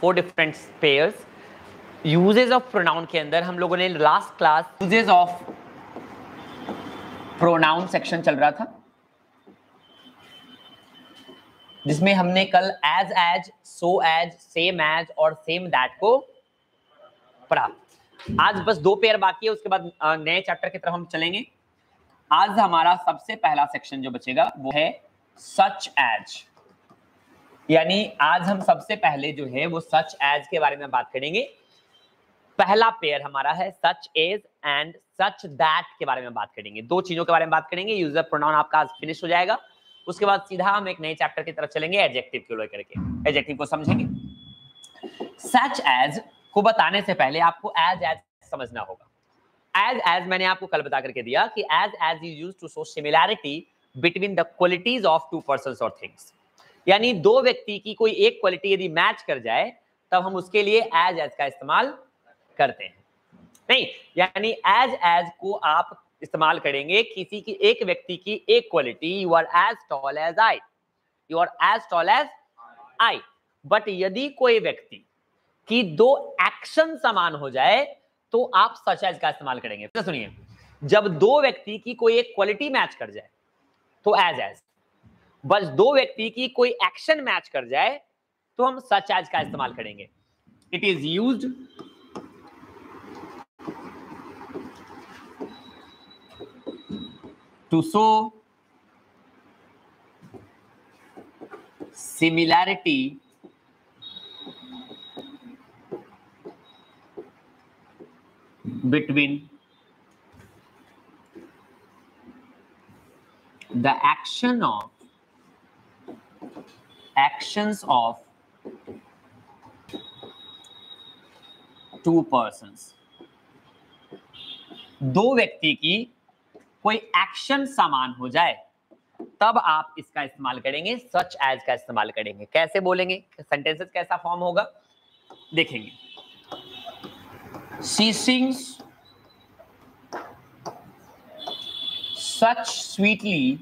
4 different pairs. Uses of pronoun के अंदर हम लोगों ने last class uses of pronoun section चल रहा था, जिसमें हमने कल as, so as, same as और सेम दैट को पढ़ा। आज बस 2 पेयर बाकी है, उसके बाद नए चैप्टर की तरफ हम चलेंगे। आज हमारा सबसे पहला सेक्शन जो बचेगा वो है सच एज, यानी आज हम सबसे पहले जो है वो सच एज के बारे में बात करेंगे। पहला पेयर हमारा है such as and such that के बारे में बात करेंगे। 2 चीजों के बारे में बात करेंगे। यूजर प्रोनाउन आपका आज फिनिश हो जाएगा, उसके बाद सीधा हम एक नए चैप्टर की तरफ चलेंगे एडजेक्टिव को लेकर के, एडजेक्टिव को समझेंगे। सच एज को बताने से पहले आपको एज समझना होगा। एज मैंने आपको कल बता करके दिया कि as is used to show similarity between the qualities of 2 persons और थिंग्स, यानी 2 व्यक्ति की कोई एक क्वालिटी यदि मैच कर जाए तब हम उसके लिए एज का इस्तेमाल करते हैं। नहीं, यानी एज को आप इस्तेमाल करेंगे किसी की एक व्यक्ति की एक quality, you are as tall as I, you are as tall as I. But यदि कोई व्यक्ति की 2 एक्शन समान हो जाए तो आप सच एज का इस्तेमाल करेंगे। तो सुनिए, जब 2 व्यक्ति की कोई एक क्वालिटी मैच कर जाए तो एज, बस 2 व्यक्ति की कोई एक्शन मैच कर जाए तो हम सच एज का इस्तेमाल करेंगे। It is used to show similarity between the actions of 2 persons। 2 व्यक्ति की कोई एक्शन समान हो जाए तब आप इसका इस्तेमाल करेंगे, सच एज का इस्तेमाल करेंगे। कैसे बोलेंगे, सेंटेंसेस कैसा फॉर्म होगा देखेंगे। She sings such sweetly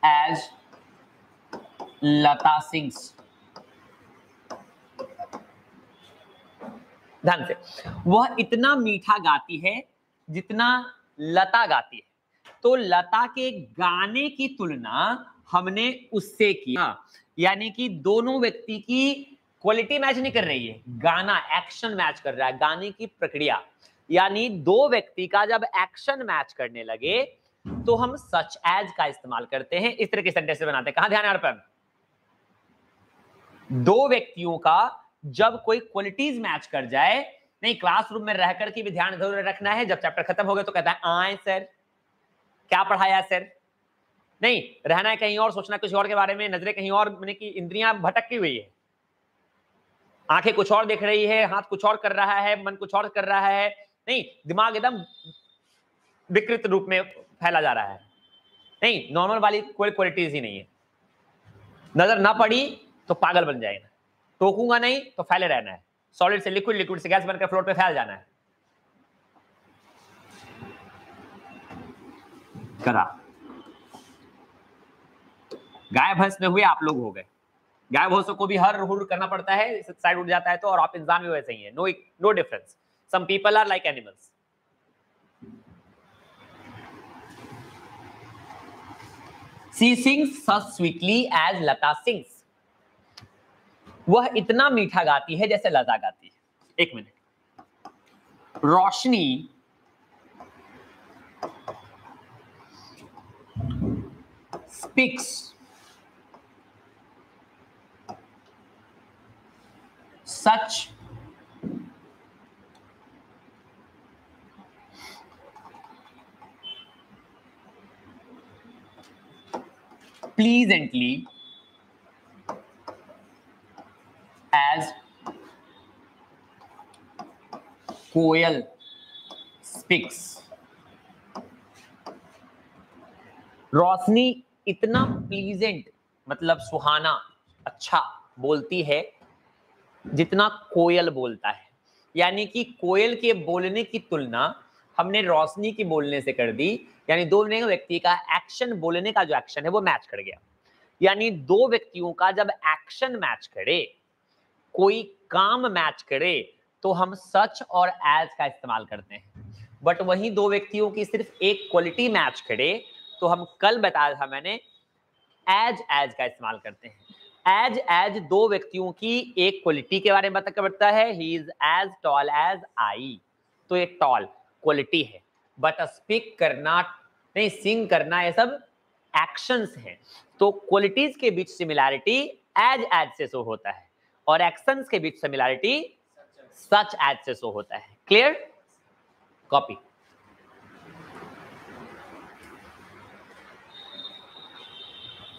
as Lata sings। ध्यान से, वह इतना मीठा गाती है जितना लता गाती है। तो लता के गाने की तुलना हमने उससे किया, यानी कि दोनों व्यक्ति की क्वालिटी मैच नहीं कर रही है, गाना एक्शन मैच कर रहा है, गाने की प्रक्रिया। यानी 2 व्यक्ति का जब एक्शन मैच करने लगे तो हम सच एज का इस्तेमाल करते हैं। इस तरह के सेंटेंस बनाते हैं। कहां ध्यान है यहाँ पर? 2 व्यक्तियों का जब कोई क्वालिटीज मैच कर जाए, नहीं क्लासरूम में रहकर के भी ध्यान जरूर रखना है। जब चैप्टर खत्म हो गया तो कहता है आए सर, क्या पढ़ाया सर, नहीं रहना है कहीं और, सोचना कुछ और के बारे में, नजरें कहीं और, मैंने कि इंद्रियां भटकी हुई है, आंखें कुछ और देख रही है, हाथ कुछ और कर रहा है, मन कुछ और कर रहा है, नहीं दिमाग एकदम विकृत रूप में फैला जा रहा है। नहीं, नॉर्मल वाली कोई क्वालिटीज ही नहीं है। नजर ना पड़ी तो पागल बन जाएगा, टोकूंगा नहीं तो फैले रहना है, सॉलिड से लिक्विड, लिक्विड से गैस बनकर फ्लोर पे फैल जाना है। करा गाय भैंस में हुए आप लोग हो गए। गाय भैंसों को भी हर हुर करना पड़ता है, साइड उठ जाता है तो, और आप इंसान भी वैसे ही है। No difference, some people are like animals. She sings such sweetly as Lata sings। वह इतना मीठा गाती है जैसे लता गाती है। 1 मिनट। रोशनी speaks such pleasantly as कोयल speaks। रोशनी इतना प्लीजेंट मतलब सुहाना, अच्छा बोलती है जितना कोयल बोलता है। यानी कि कोयल के बोलने की तुलना हमने रोशनी की बोलने से कर दी, यानी 2 व्यक्ति का एक्शन, बोलने का जो एक्शन है वो मैच कर गया। यानी दो व्यक्तियों का जब एक्शन मैच करे, कोई काम मैच करे, तो हम सच और एज का इस्तेमाल करते हैं। बट वहीं दो व्यक्तियों की सिर्फ एक क्वालिटी मैच करे, तो हम कल बताया था मैंने, एज का इस्तेमाल करते हैं। एज दो व्यक्तियों की एक क्वालिटी के बारे में बताता है, he is as tall as I, तो ये टॉल क्वालिटी है। बट स्पीक करना नहीं, सिंग करना, ये सब एक्शंस हैं। तो क्वालिटीज के बीच सिमिलैरिटी एज से शो होता है, और एक्शंस के बीच सिमिलैरिटी सच एज से शो होता है। Clear? Copy.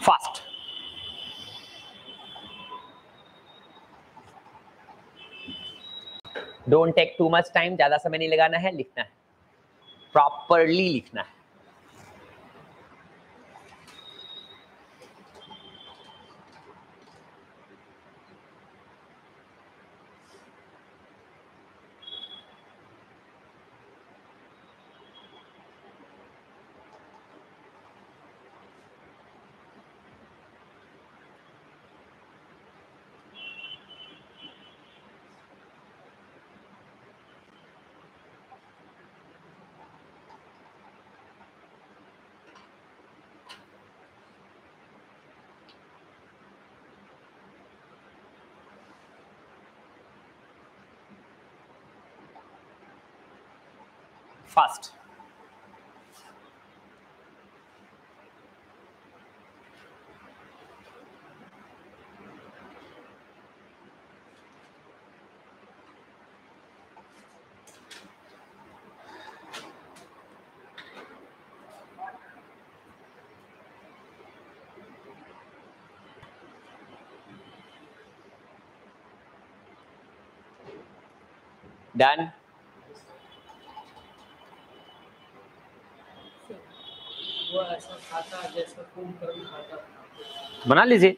Fast. Don't take too much time, ज्यादा समय नहीं लगाना है, लिखना है, प्रॉपरली लिखना है। फास्ट। डन। वो ऐसा खाता जैसा कुंभकर्ण खाता था। बना लीजिए। तो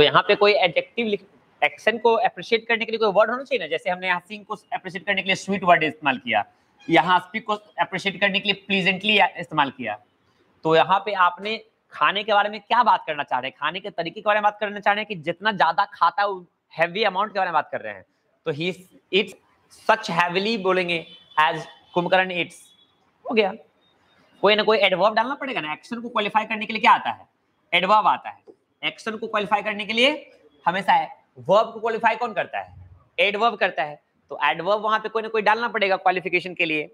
यहाँ पे कोई एडजेक्टिव लिख, एक्शन को अप्रिशिएट करने के लिए कोई वर्ड होना चाहिए ना। जैसे हमने यहाँ सिंग को अप्रिशिएट करने के लिए स्वीट वर्ड इस्तेमाल किया, यहाँ स्पीक को अप्रिशिएट करने के लिए प्लीजेंटली इस्तेमाल किया। तो यहाँ पे आपने खाने के बारे में क्या बात करना चाह रहे हैं, खाने के तरीके के बारे में बात करना चाह रहे हैं कि जितना ज्यादा खाता है हैवी अमाउंट के बारे में बात कर रहे हैं। तो ही इट्स सच हैवीली बोलेंगे एज कुंभकर्ण इट्स, हो गया। कोई ना कोई एडवर्ब डालना पड़ेगा ना। एक्शन को क्वालिफाई करने के लिए क्या आता है? एडवर्ब आता है। एक्शन को क्वालिफाई करने के लिए हमेशा वर्ब को क्वालिफाई कौन करता है? एडवर्ब करता है। तो एडवर्ब वहां पे कोई ना कोई डालना पड़ेगा क्वालिफिकेशन के लिए,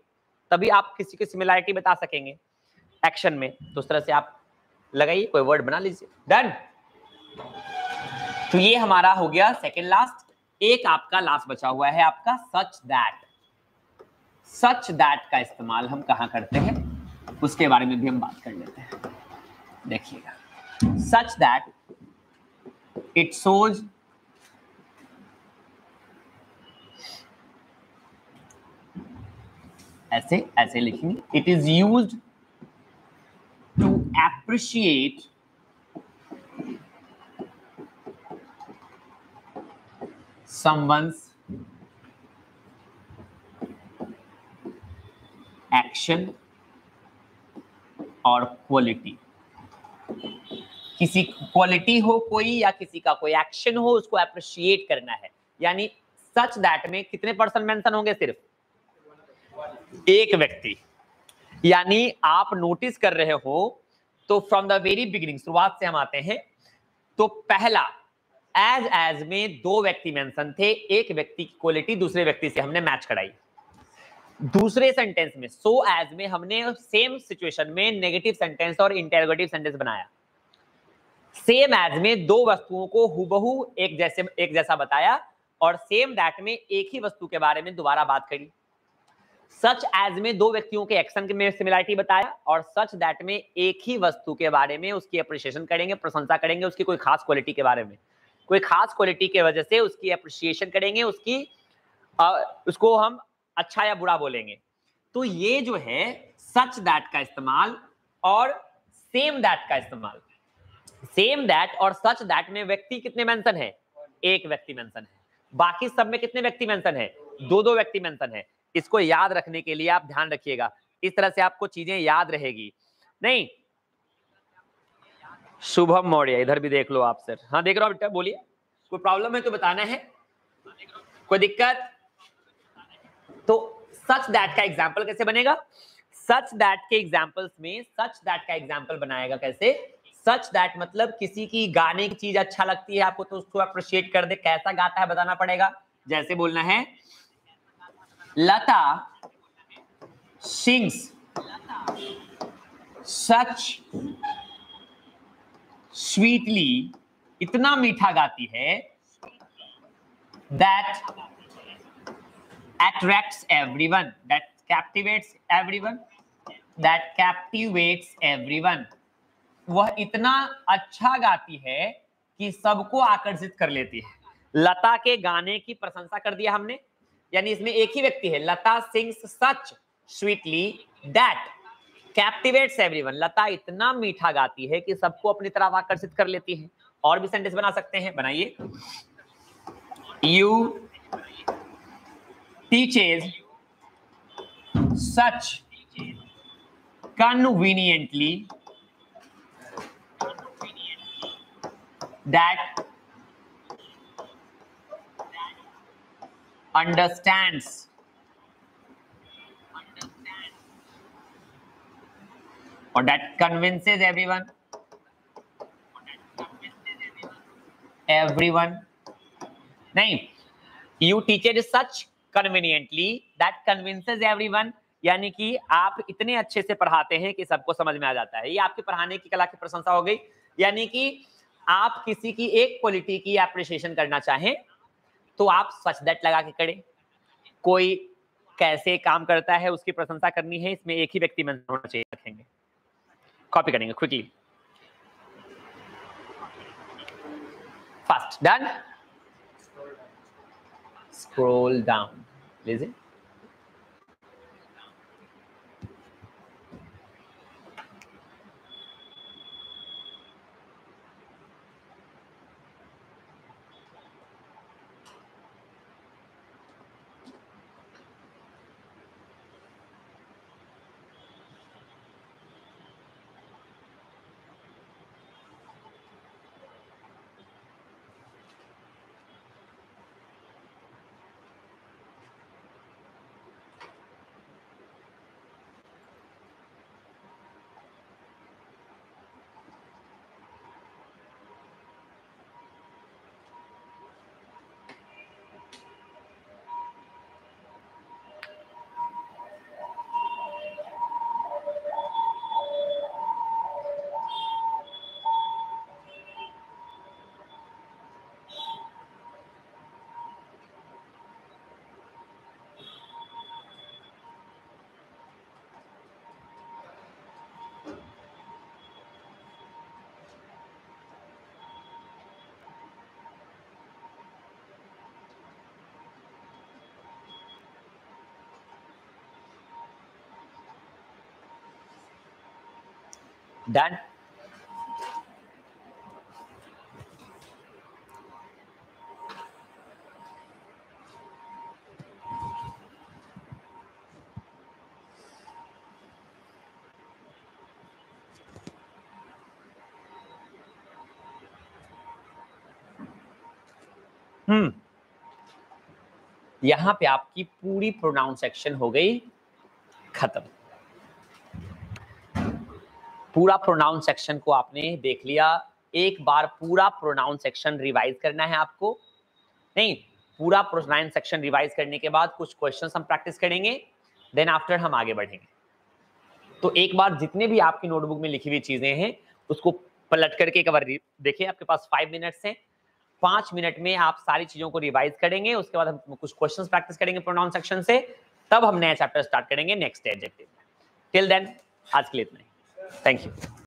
तभी आप किसी की सिमिलैरिटी बता सकेंगे एक्शन में। तो उस तरह से आप लगाइए, कोई वर्ड बना लीजिए। डन। तो ये हमारा हो गया सेकंड लास्ट। एक आपका लास्ट बचा हुआ है आपका सच दैट। सच दैट का इस्तेमाल हम कहां करते हैं उसके बारे में भी हम बात कर लेते हैं। देखिएगा, सच दैट इट शोज ऐसे लिखेंगे, it is used to appreciate someone's action और क्वालिटी। किसी क्वालिटी हो कोई या किसी का कोई एक्शन हो, उसको अप्रिशिएट करना है। यानी सच दैट में कितने पर्सन मेंशन होंगे? सिर्फ एक व्यक्ति। यानी आप नोटिस कर रहे हो तो फ्रॉम द वेरी बिगिनिंग, शुरुआत से हम आते हैं, तो पहला एज में दो व्यक्ति मेंशन थे, एक व्यक्ति की क्वालिटी दूसरे व्यक्ति से हमने मैच कराई। दूसरे सेंटेंस में सो एज में हमने सेम सिचुएशन में नेगेटिव सेंटेंस और इंटरोगेटिव सेंटेंस बनाया। सेम एज में दो वस्तुओं को हुबहू एक जैसा बताया, और सेम दैट में एक ही वस्तु के बारे में दोबारा बात करी। सच एज में दो व्यक्तियों के एक्शन में सिमिलरिटी बताया, और सच दैट में एक ही वस्तु के बारे में उसकी अप्रिशिएशन करेंगे, प्रशंसा करेंगे उसकी कोई खास क्वालिटी के बारे में, कोई खास क्वालिटी की वजह से उसकी अप्रिशिएशन करेंगे, उसको हम अच्छा या बुरा बोलेंगे। तो ये जो है सच दैट का इस्तेमाल और सेम दैट का इस्तेमाल। सेम दैट और सच दैट में व्यक्ति कितने मेंशन है? एक व्यक्ति मेंशन है। बाकी सब में कितने व्यक्ति मेंशन है? 2-2 व्यक्ति मेंशन है। इसको याद रखने के लिए आप ध्यान रखिएगा, इस तरह से आपको चीजें याद रहेगी। नहीं, शुभम मौर्य, इधर भी देख लो आप सर। हाँ देख रहा हूँ बेटा, बोलिए, कोई प्रॉब्लम है तो बताना है, कोई दिक्कत? तो सच दैट का एग्जाम्पल कैसे बनेगा? सच दैट के एग्जाम्पल्स में सच दैट का एग्जाम्पल बनाएगा कैसे? सच दैट मतलब किसी की गाने की चीज अच्छा लगती है आपको तो उसको अप्रिशिएट कर दे, कैसा गाता है बताना पड़ेगा। जैसे बोलना है लता सिंग्स सच स्वीटली, इतना मीठा गाती है, that attracts everyone, that captivates everyone, that captivates everyone। वह इतना अच्छा गाती है कि सबको आकर्षित कर लेती है। लता के गाने की प्रशंसा कर दिया हमने, यानी इसमें एक ही व्यक्ति है, Lata sings such sweetly that captivates everyone. Lata इतना मीठा गाती है कि सबको अपनी तरफ आकर्षित कर लेती है। और भी सेंटेंस बना सकते हैं, बनाइए। You teaches such conveniently that understands or that convinces everyone नहीं, you teaches such conveniently that convinces everyone, यानी कि आप इतने अच्छे से पढ़ाते हैं कि सबको समझ में आ जाता है। ये आपकी पढ़ाने की कला की प्रशंसा हो गई। यानी कि आप किसी की एक क्वालिटी की एप्रिसिएशन करना चाहें तो आप सच दैट लगा के करें। कोई कैसे काम करता है उसकी प्रशंसा करनी है, इसमें एक ही व्यक्ति में होना चाहिए, रखेंगे, कॉपी करेंगे quickly, fast, done. Scroll down, लीजिए। डन। यहां पे आपकी पूरी प्रोनाउन सेक्शन हो गई खत्म। पूरा प्रोनाउन सेक्शन को आपने देख लिया। एक बार पूरा प्रोनाउन सेक्शन रिवाइज करना है आपको। नहीं, पूरा प्रोनाउन सेक्शन रिवाइज करने के बाद कुछ क्वेश्चंस हम प्रैक्टिस करेंगे, देन आफ्टर हम आगे बढ़ेंगे। तो एक बार जितने भी आपकी नोटबुक में लिखी हुई चीजें हैं उसको पलट करके एक बार देखिए। आपके पास 5 मिनट्स हैं, 5 मिनट में आप सारी चीजों को रिवाइज करेंगे। उसके बाद हम कुछ क्वेश्चंस प्रैक्टिस करेंगे प्रोनाउन सेक्शन से, तब हम नया चैप्टर स्टार्ट करेंगे नेक्स्ट एडजेक्टिव। टिल देन आज के लिए इतना ही। Thank you.